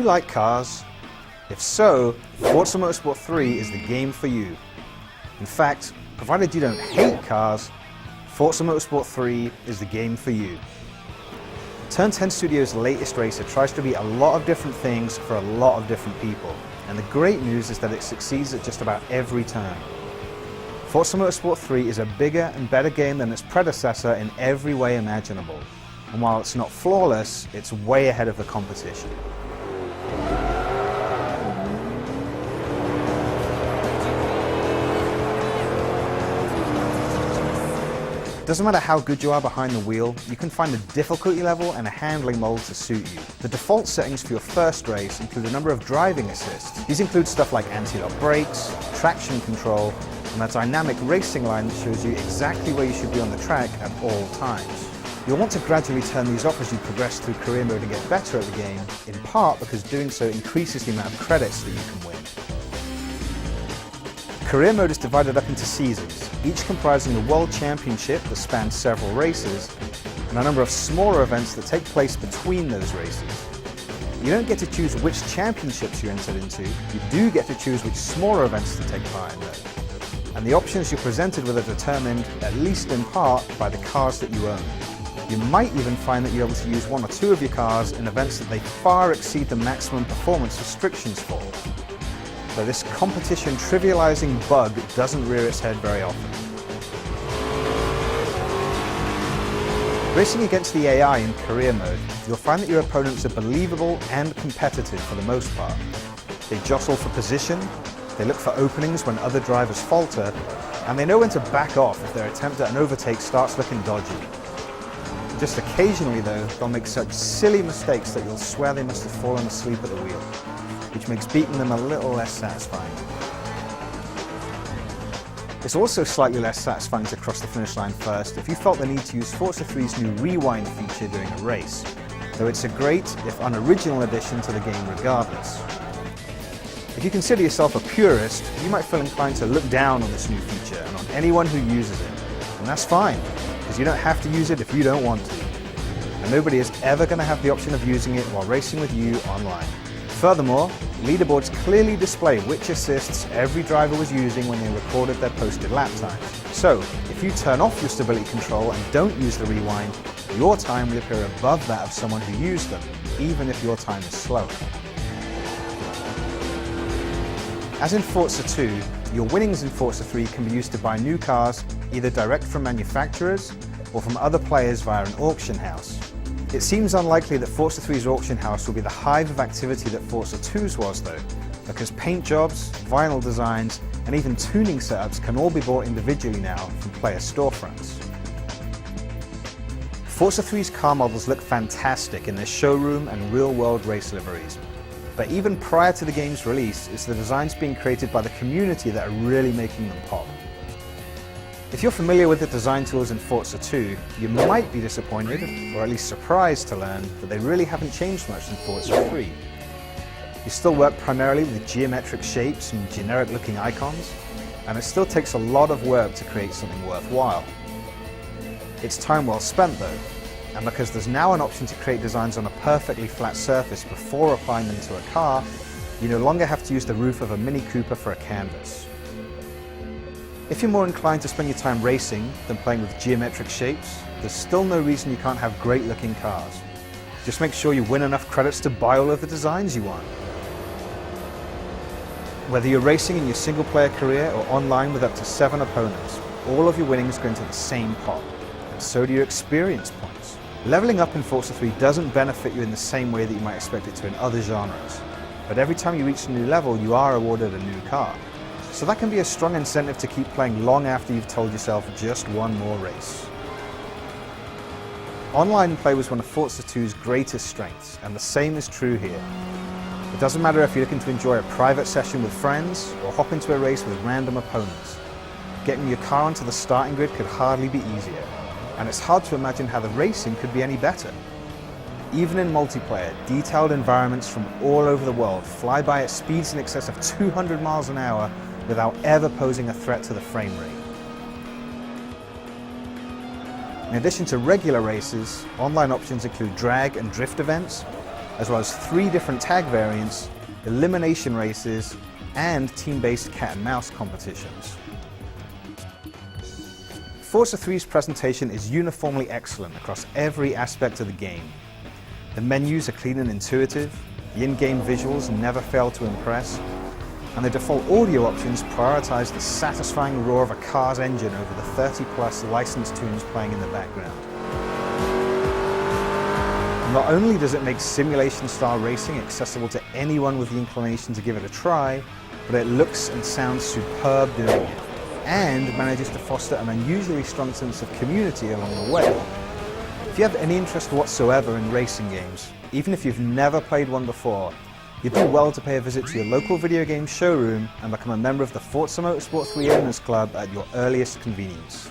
you like cars? If so, Forza Motorsport 3 is the game for you. In fact, provided you don't hate cars, Forza Motorsport 3 is the game for you. Turn 10 Studios' latest racer tries to be a lot of different things for a lot of different people, and the great news is that it succeeds at just about every turn. Forza Motorsport 3 is a bigger and better game than its predecessor in every way imaginable, and while it's not flawless, it's way ahead of the competition. Doesn't matter how good you are behind the wheel, you can find a difficulty level and a handling mold to suit you. The default settings for your first race include a number of driving assists. These include stuff like anti-lock brakes, traction control, and a dynamic racing line that shows you exactly where you should be on the track at all times. You'll want to gradually turn these off as you progress through career mode and get better at the game, in part because doing so increases the amount of credits that you can win. Career mode is divided up into seasons, each comprising the World Championship that spans several races, and a number of smaller events that take place between those races. You don't get to choose which championships you entered into, you do get to choose which smaller events to take part in though. And the options you're presented with are determined, at least in part, by the cars that you own. You might even find that you're able to use one or two of your cars in events that they far exceed the maximum performance restrictions for. But this competition trivializing bug doesn't rear its head very often. Racing against the AI in career mode, you'll find that your opponents are believable and competitive for the most part. They jostle for position, they look for openings when other drivers falter, and they know when to back off if their attempt at an overtake starts looking dodgy. Just occasionally though, they'll make such silly mistakes that you'll swear they must have fallen asleep at the wheel, which makes beating them a little less satisfying. It's also slightly less satisfying to cross the finish line first if you felt the need to use Forza 3's new rewind feature during a race, though it's a great, if unoriginal, addition to the game regardless. If you consider yourself a purist, you might feel inclined to look down on this new feature and on anyone who uses it, and that's fine, because you don't have to use it if you don't want to, and nobody is ever going to have the option of using it while racing with you online. Furthermore, leaderboards clearly display which assists every driver was using when they recorded their posted lap times. So, if you turn off your stability control and don't use the rewind, your time will appear above that of someone who used them, even if your time is slower. As in Forza 2, your winnings in Forza 3 can be used to buy new cars either direct from manufacturers or from other players via an auction house. It seems unlikely that Forza 3's auction house will be the hive of activity that Forza 2's was though, because paint jobs, vinyl designs, and even tuning setups can all be bought individually now from player storefronts. Forza 3's car models look fantastic in their showroom and real-world race liveries, but even prior to the game's release, it's the designs being created by the community that are really making them pop. If you're familiar with the design tools in Forza 2, you might be disappointed, or at least surprised to learn, that they really haven't changed much in Forza 3. You still work primarily with geometric shapes and generic-looking icons, and it still takes a lot of work to create something worthwhile. It's time well spent though, and because there's now an option to create designs on a perfectly flat surface before applying them to a car, you no longer have to use the roof of a Mini Cooper for a canvas. If you're more inclined to spend your time racing than playing with geometric shapes, there's still no reason you can't have great looking cars. Just make sure you win enough credits to buy all of the designs you want. Whether you're racing in your single player career or online with up to 7 opponents, all of your winnings go into the same pot, and so do your experience points. Leveling up in Forza 3 doesn't benefit you in the same way that you might expect it to in other genres, but every time you reach a new level you are awarded a new car. So that can be a strong incentive to keep playing long after you've told yourself just one more race. Online play was one of Forza 2's greatest strengths, and the same is true here. It doesn't matter if you're looking to enjoy a private session with friends or hop into a race with random opponents. Getting your car onto the starting grid could hardly be easier, and it's hard to imagine how the racing could be any better. Even in multiplayer, detailed environments from all over the world fly by at speeds in excess of 200 miles an hour without ever posing a threat to the frame rate. In addition to regular races, online options include drag and drift events, as well as 3 different tag variants, elimination races, and team-based cat and mouse competitions. Forza 3's presentation is uniformly excellent across every aspect of the game. The menus are clean and intuitive, the in-game visuals never fail to impress, and the default audio options prioritize the satisfying roar of a car's engine over the 30-plus licensed tunes playing in the background. Not only does it make simulation-style racing accessible to anyone with the inclination to give it a try, but it looks and sounds superb doing it, and manages to foster an unusually strong sense of community along the way. If you have any interest whatsoever in racing games, even if you've never played one before, you'd do well to pay a visit to your local video game showroom and become a member of the Forza Motorsport 3 Owners Club at your earliest convenience.